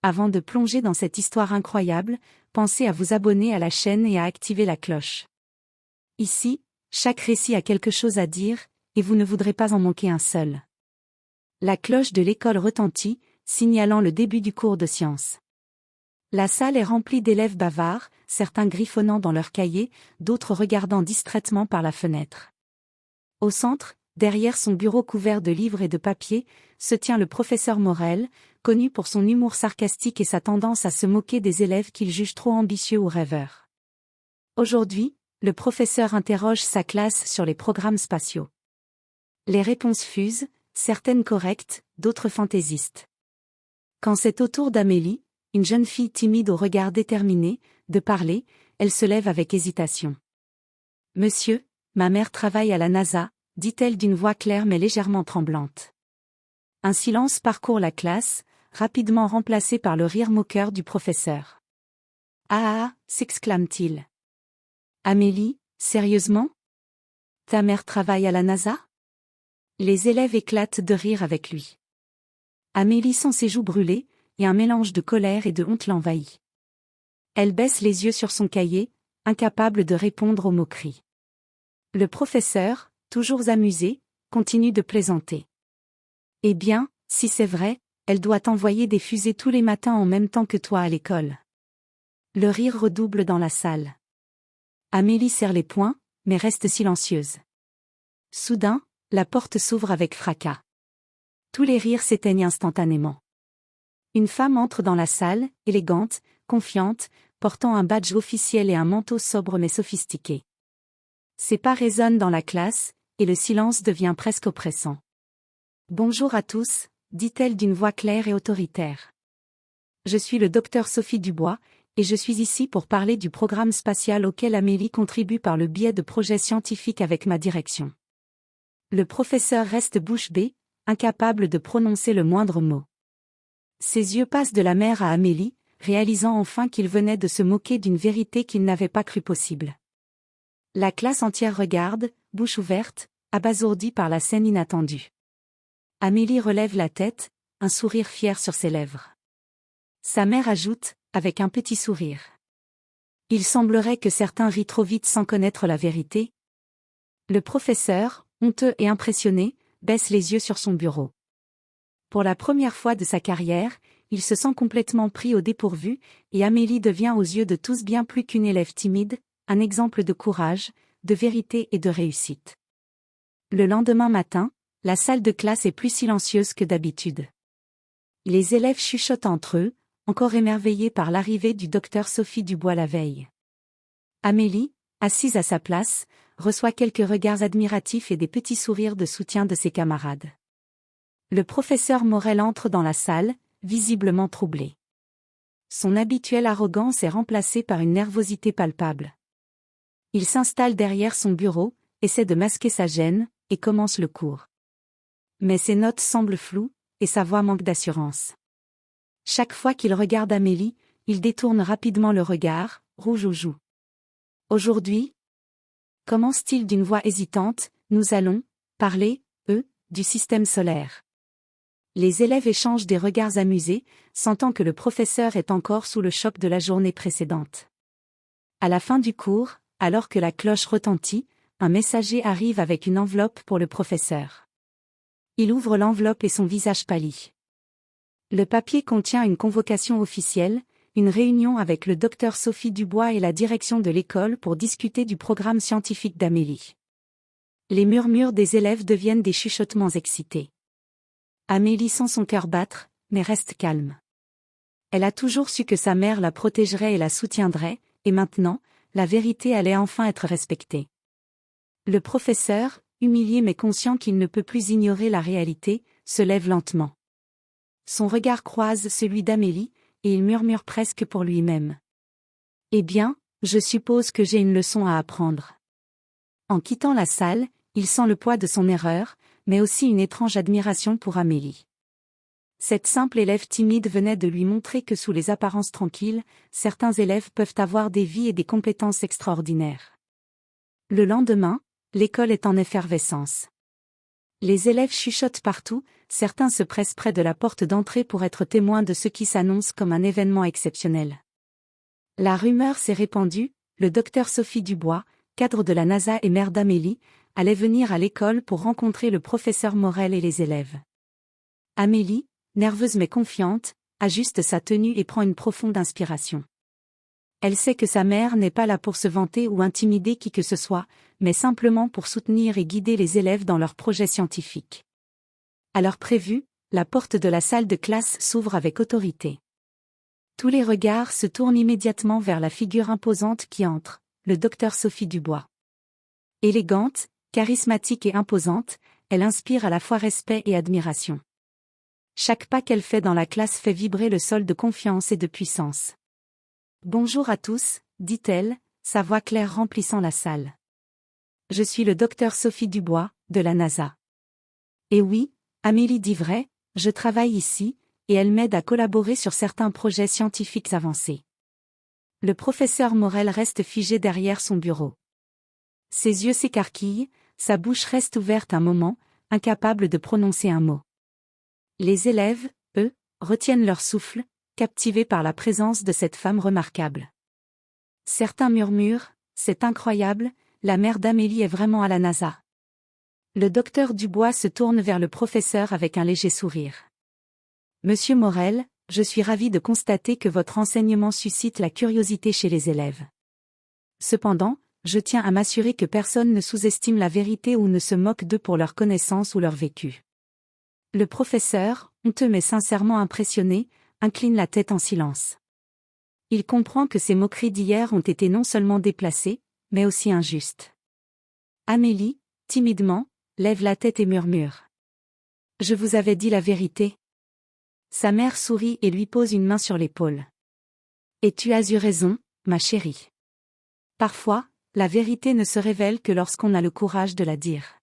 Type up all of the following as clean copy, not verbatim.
Avant de plonger dans cette histoire incroyable, pensez à vous abonner à la chaîne et à activer la cloche. Ici, chaque récit a quelque chose à dire, et vous ne voudrez pas en manquer un seul. La cloche de l'école retentit, signalant le début du cours de sciences. La salle est remplie d'élèves bavards, certains griffonnant dans leurs cahiers, d'autres regardant distraitement par la fenêtre. Au centre, derrière son bureau couvert de livres et de papiers, se tient le professeur Morel, connu pour son humour sarcastique et sa tendance à se moquer des élèves qu'il juge trop ambitieux ou rêveurs. Aujourd'hui, le professeur interroge sa classe sur les programmes spatiaux. Les réponses fusent, certaines correctes, d'autres fantaisistes. Quand c'est au tour d'Amélie, une jeune fille timide au regard déterminé, de parler, elle se lève avec hésitation. « Monsieur, ma mère travaille à la NASA », dit-elle d'une voix claire mais légèrement tremblante. Un silence parcourt la classe, rapidement remplacé par le rire moqueur du professeur. « Ah ah !» s'exclame-t-il. « Amélie, sérieusement ? Ta mère travaille à la NASA ?» Les élèves éclatent de rire avec lui. Amélie sent ses joues brûler, et un mélange de colère et de honte l'envahit. Elle baisse les yeux sur son cahier, incapable de répondre aux moqueries. Le professeur, toujours amusé, continue de plaisanter. « Eh bien, si c'est vrai, elle doit envoyer des fusées tous les matins en même temps que toi à l'école. » Le rire redouble dans la salle. Amélie serre les poings, mais reste silencieuse. Soudain, la porte s'ouvre avec fracas. Tous les rires s'éteignent instantanément. Une femme entre dans la salle, élégante, confiante, portant un badge officiel et un manteau sobre mais sophistiqué. Ses pas résonnent dans la classe, et le silence devient presque oppressant. « Bonjour à tous », dit-elle d'une voix claire et autoritaire. « Je suis le docteur Sophie Dubois, et je suis ici pour parler du programme spatial auquel Amélie contribue par le biais de projets scientifiques avec ma direction. » Le professeur reste bouche bée, incapable de prononcer le moindre mot. Ses yeux passent de la mère à Amélie, réalisant enfin qu'il venait de se moquer d'une vérité qu'il n'avait pas cru possible. La classe entière regarde, bouche ouverte, abasourdie par la scène inattendue. Amélie relève la tête, un sourire fier sur ses lèvres. Sa mère ajoute, avec un petit sourire. « Il semblerait que certains rient trop vite sans connaître la vérité. » Le professeur, honteux et impressionné, baisse les yeux sur son bureau. Pour la première fois de sa carrière, il se sent complètement pris au dépourvu, et Amélie devient aux yeux de tous bien plus qu'une élève timide, un exemple de courage, de vérité et de réussite. Le lendemain matin, la salle de classe est plus silencieuse que d'habitude. Les élèves chuchotent entre eux, encore émerveillés par l'arrivée du docteur Sophie Dubois la veille. Amélie, assise à sa place, reçoit quelques regards admiratifs et des petits sourires de soutien de ses camarades. Le professeur Morel entre dans la salle, visiblement troublé. Son habituelle arrogance est remplacée par une nervosité palpable. Il s'installe derrière son bureau, essaie de masquer sa gêne, et commence le cours. Mais ses notes semblent floues, et sa voix manque d'assurance. Chaque fois qu'il regarde Amélie, il détourne rapidement le regard, rouge aux joues. Aujourd'hui, commence-t-il d'une voix hésitante, nous allons parler, du système solaire. Les élèves échangent des regards amusés, sentant que le professeur est encore sous le choc de la journée précédente. À la fin du cours, alors que la cloche retentit, un messager arrive avec une enveloppe pour le professeur. Il ouvre l'enveloppe et son visage pâlit. Le papier contient une convocation officielle, une réunion avec le docteur Sophie Dubois et la direction de l'école pour discuter du programme scientifique d'Amélie. Les murmures des élèves deviennent des chuchotements excités. Amélie sent son cœur battre, mais reste calme. Elle a toujours su que sa mère la protégerait et la soutiendrait, et maintenant, la vérité allait enfin être respectée. Le professeur, humilié mais conscient qu'il ne peut plus ignorer la réalité, se lève lentement. Son regard croise celui d'Amélie, et il murmure presque pour lui-même. « Eh bien, je suppose que j'ai une leçon à apprendre. » En quittant la salle, il sent le poids de son erreur, mais aussi une étrange admiration pour Amélie. Cette simple élève timide venait de lui montrer que sous les apparences tranquilles, certains élèves peuvent avoir des vies et des compétences extraordinaires. Le lendemain, l'école est en effervescence. Les élèves chuchotent partout, certains se pressent près de la porte d'entrée pour être témoins de ce qui s'annonce comme un événement exceptionnel. La rumeur s'est répandue, le docteur Sophie Dubois, cadre de la NASA et mère d'Amélie, allait venir à l'école pour rencontrer le professeur Morel et les élèves. Amélie, nerveuse mais confiante, ajuste sa tenue et prend une profonde inspiration. Elle sait que sa mère n'est pas là pour se vanter ou intimider qui que ce soit, mais simplement pour soutenir et guider les élèves dans leurs projets scientifiques. À l'heure prévue, la porte de la salle de classe s'ouvre avec autorité. Tous les regards se tournent immédiatement vers la figure imposante qui entre, le docteur Sophie Dubois. Élégante, charismatique et imposante, elle inspire à la fois respect et admiration. Chaque pas qu'elle fait dans la classe fait vibrer le sol de confiance et de puissance. « Bonjour à tous », dit-elle, sa voix claire remplissant la salle. « Je suis le docteur Sophie Dubois, de la NASA. Et oui, Amélie dit vrai, je travaille ici, et elle m'aide à collaborer sur certains projets scientifiques avancés. » Le professeur Morel reste figé derrière son bureau. Ses yeux s'écarquillent, sa bouche reste ouverte un moment, incapable de prononcer un mot. Les élèves, eux, retiennent leur souffle, captivés par la présence de cette femme remarquable. Certains murmurent, c'est incroyable, la mère d'Amélie est vraiment à la NASA. Le docteur Dubois se tourne vers le professeur avec un léger sourire. Monsieur Morel, je suis ravi de constater que votre enseignement suscite la curiosité chez les élèves. Cependant, je tiens à m'assurer que personne ne sous-estime la vérité ou ne se moque d'eux pour leur connaissance ou leur vécu. Le professeur, honteux mais sincèrement impressionné, incline la tête en silence. Il comprend que ces moqueries d'hier ont été non seulement déplacées, mais aussi injustes. Amélie, timidement, lève la tête et murmure. « Je vous avais dit la vérité. » Sa mère sourit et lui pose une main sur l'épaule. « Et tu as eu raison, ma chérie. Parfois, la vérité ne se révèle que lorsqu'on a le courage de la dire. »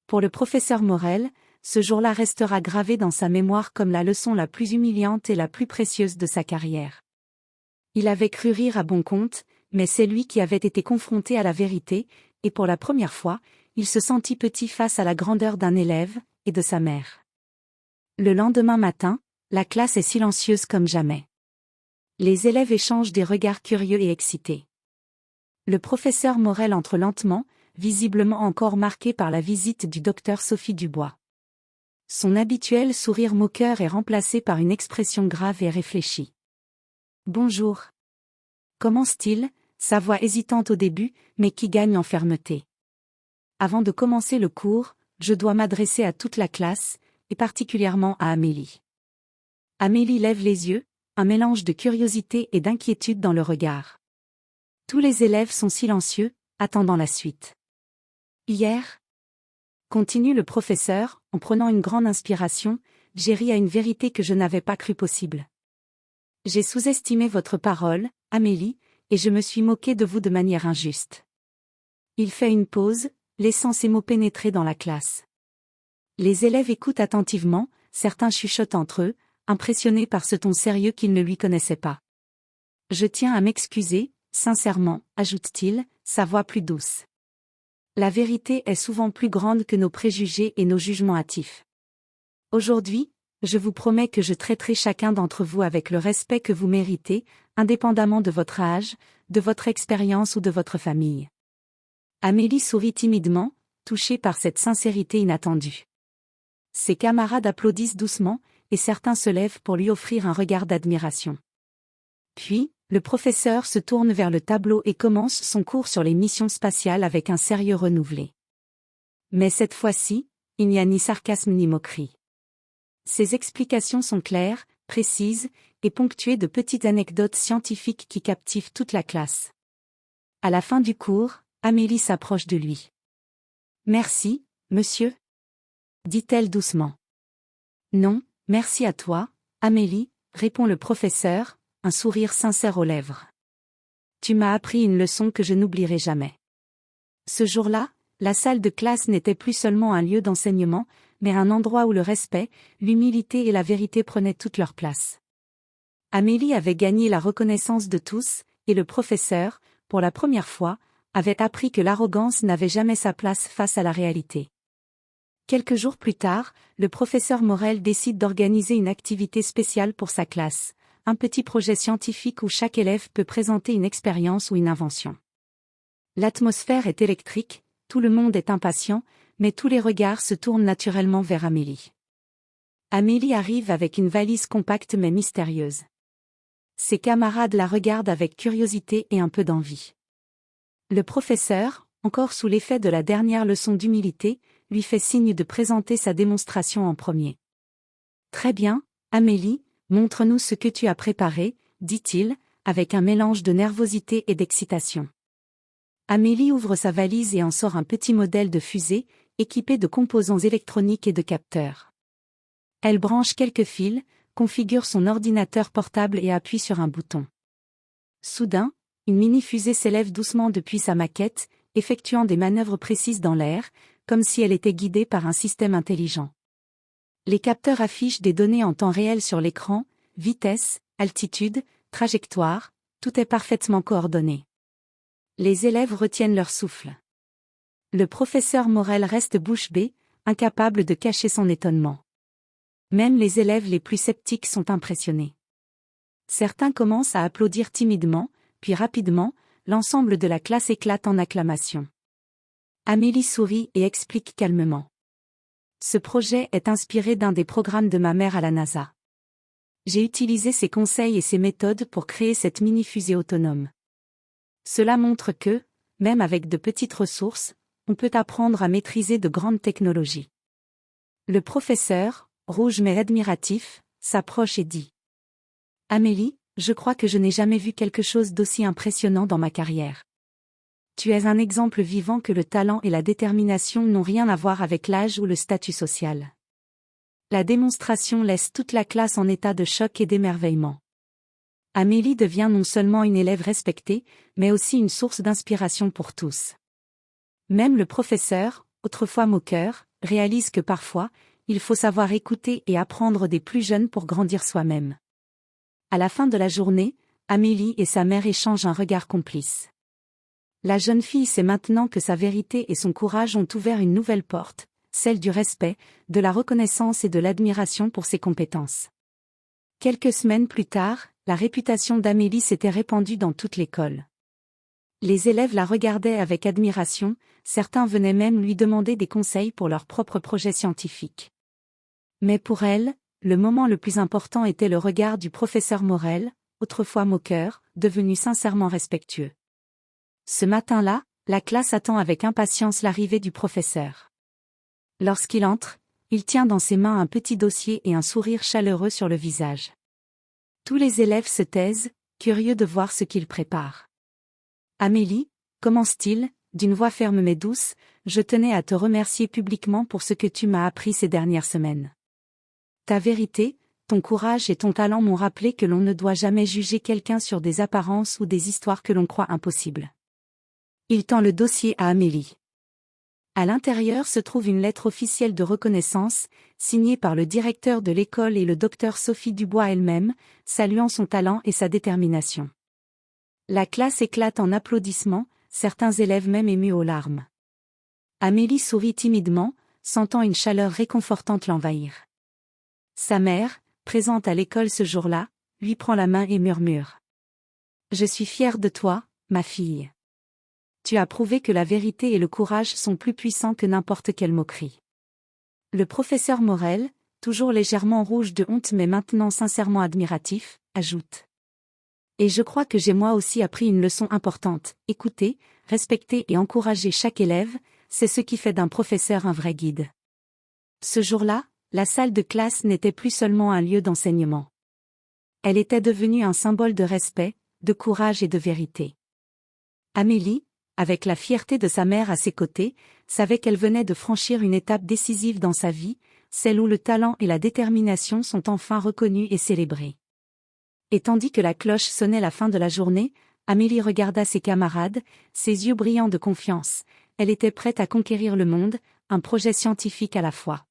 Pour le professeur Morel, ce jour-là restera gravé dans sa mémoire comme la leçon la plus humiliante et la plus précieuse de sa carrière. Il avait cru rire à bon compte, mais c'est lui qui avait été confronté à la vérité, et pour la première fois, il se sentit petit face à la grandeur d'un élève, et de sa mère. Le lendemain matin, la classe est silencieuse comme jamais. Les élèves échangent des regards curieux et excités. Le professeur Morel entre lentement, visiblement encore marqué par la visite du docteur Sophie Dubois. Son habituel sourire moqueur est remplacé par une expression grave et réfléchie. « Bonjour. » Commence-t-il, sa voix hésitante au début, mais qui gagne en fermeté. « Avant de commencer le cours, je dois m'adresser à toute la classe, et particulièrement à Amélie. » Amélie lève les yeux, un mélange de curiosité et d'inquiétude dans le regard. Tous les élèves sont silencieux, attendant la suite. « Hier, » continue le professeur, en prenant une grande inspiration, j'ai ri à une vérité que je n'avais pas cru possible. J'ai sous-estimé votre parole, Amélie, et je me suis moqué de vous de manière injuste. Il fait une pause, laissant ces mots pénétrer dans la classe. Les élèves écoutent attentivement, certains chuchotent entre eux, impressionnés par ce ton sérieux qu'ils ne lui connaissaient pas. Je tiens à m'excuser, sincèrement, ajoute-t-il, sa voix plus douce. La vérité est souvent plus grande que nos préjugés et nos jugements hâtifs. Aujourd'hui, je vous promets que je traiterai chacun d'entre vous avec le respect que vous méritez, indépendamment de votre âge, de votre expérience ou de votre famille. Amélie sourit timidement, touchée par cette sincérité inattendue. Ses camarades applaudissent doucement, et certains se lèvent pour lui offrir un regard d'admiration. Puis, le professeur se tourne vers le tableau et commence son cours sur les missions spatiales avec un sérieux renouvelé. Mais cette fois-ci, il n'y a ni sarcasme ni moquerie. Ses explications sont claires, précises, et ponctuées de petites anecdotes scientifiques qui captivent toute la classe. À la fin du cours, Amélie s'approche de lui. « Merci, monsieur » dit-elle doucement. « Non, merci à toi, Amélie » répond le professeur, un sourire sincère aux lèvres. « Tu m'as appris une leçon que je n'oublierai jamais. » Ce jour-là, la salle de classe n'était plus seulement un lieu d'enseignement, mais un endroit où le respect, l'humilité et la vérité prenaient toute leur place. Amélie avait gagné la reconnaissance de tous, et le professeur, pour la première fois, avait appris que l'arrogance n'avait jamais sa place face à la réalité. Quelques jours plus tard, le professeur Morel décide d'organiser une activité spéciale pour sa classe, un petit projet scientifique où chaque élève peut présenter une expérience ou une invention. L'atmosphère est électrique, tout le monde est impatient, mais tous les regards se tournent naturellement vers Amélie. Amélie arrive avec une valise compacte mais mystérieuse. Ses camarades la regardent avec curiosité et un peu d'envie. Le professeur, encore sous l'effet de la dernière leçon d'humilité, lui fait signe de présenter sa démonstration en premier. « Très bien, Amélie, montre-nous ce que tu as préparé, » dit-il, avec un mélange de nervosité et d'excitation. Amélie ouvre sa valise et en sort un petit modèle de fusée, équipé de composants électroniques et de capteurs. Elle branche quelques fils, configure son ordinateur portable et appuie sur un bouton. Soudain, une mini-fusée s'élève doucement depuis sa maquette, effectuant des manœuvres précises dans l'air, comme si elle était guidée par un système intelligent. Les capteurs affichent des données en temps réel sur l'écran, vitesse, altitude, trajectoire, tout est parfaitement coordonné. Les élèves retiennent leur souffle. Le professeur Morel reste bouche bée, incapable de cacher son étonnement. Même les élèves les plus sceptiques sont impressionnés. Certains commencent à applaudir timidement, puis rapidement, l'ensemble de la classe éclate en acclamations. Amélie sourit et explique calmement. Ce projet est inspiré d'un des programmes de ma mère à la NASA. J'ai utilisé ses conseils et ses méthodes pour créer cette mini-fusée autonome. Cela montre que, même avec de petites ressources, on peut apprendre à maîtriser de grandes technologies. Le professeur, rouge mais admiratif, s'approche et dit. Amélie, je crois que je n'ai jamais vu quelque chose d'aussi impressionnant dans ma carrière. Tu es un exemple vivant que le talent et la détermination n'ont rien à voir avec l'âge ou le statut social. La démonstration laisse toute la classe en état de choc et d'émerveillement. Amélie devient non seulement une élève respectée, mais aussi une source d'inspiration pour tous. Même le professeur, autrefois moqueur, réalise que parfois, il faut savoir écouter et apprendre des plus jeunes pour grandir soi-même. À la fin de la journée, Amélie et sa mère échangent un regard complice. La jeune fille sait maintenant que sa vérité et son courage ont ouvert une nouvelle porte, celle du respect, de la reconnaissance et de l'admiration pour ses compétences. Quelques semaines plus tard, la réputation d'Amélie s'était répandue dans toute l'école. Les élèves la regardaient avec admiration, certains venaient même lui demander des conseils pour leurs propres projets scientifiques. Mais pour elle, le moment le plus important était le regard du professeur Morel, autrefois moqueur, devenu sincèrement respectueux. Ce matin-là, la classe attend avec impatience l'arrivée du professeur. Lorsqu'il entre, il tient dans ses mains un petit dossier et un sourire chaleureux sur le visage. Tous les élèves se taisent, curieux de voir ce qu'il prépare. Amélie, commence-t-il, d'une voix ferme mais douce, je tenais à te remercier publiquement pour ce que tu m'as appris ces dernières semaines. Ta vérité, ton courage et ton talent m'ont rappelé que l'on ne doit jamais juger quelqu'un sur des apparences ou des histoires que l'on croit impossibles. Il tend le dossier à Amélie. À l'intérieur se trouve une lettre officielle de reconnaissance, signée par le directeur de l'école et le docteur Sophie Dubois elle-même, saluant son talent et sa détermination. La classe éclate en applaudissements, certains élèves même émus aux larmes. Amélie sourit timidement, sentant une chaleur réconfortante l'envahir. Sa mère, présente à l'école ce jour-là, lui prend la main et murmure. « Je suis fière de toi, ma fille. Tu as prouvé que la vérité et le courage sont plus puissants que n'importe quelle moquerie. » Le professeur Morel, toujours légèrement rouge de honte mais maintenant sincèrement admiratif, ajoute. « Et je crois que j'ai moi aussi appris une leçon importante, écouter, respecter et encourager chaque élève, c'est ce qui fait d'un professeur un vrai guide. » Ce jour-là, la salle de classe n'était plus seulement un lieu d'enseignement. Elle était devenue un symbole de respect, de courage et de vérité. Amélie, avec la fierté de sa mère à ses côtés, savait qu'elle venait de franchir une étape décisive dans sa vie, celle où le talent et la détermination sont enfin reconnus et célébrés. Et tandis que la cloche sonnait la fin de la journée, Amélie regarda ses camarades, ses yeux brillants de confiance. Elle était prête à conquérir le monde, un projet scientifique à la fois.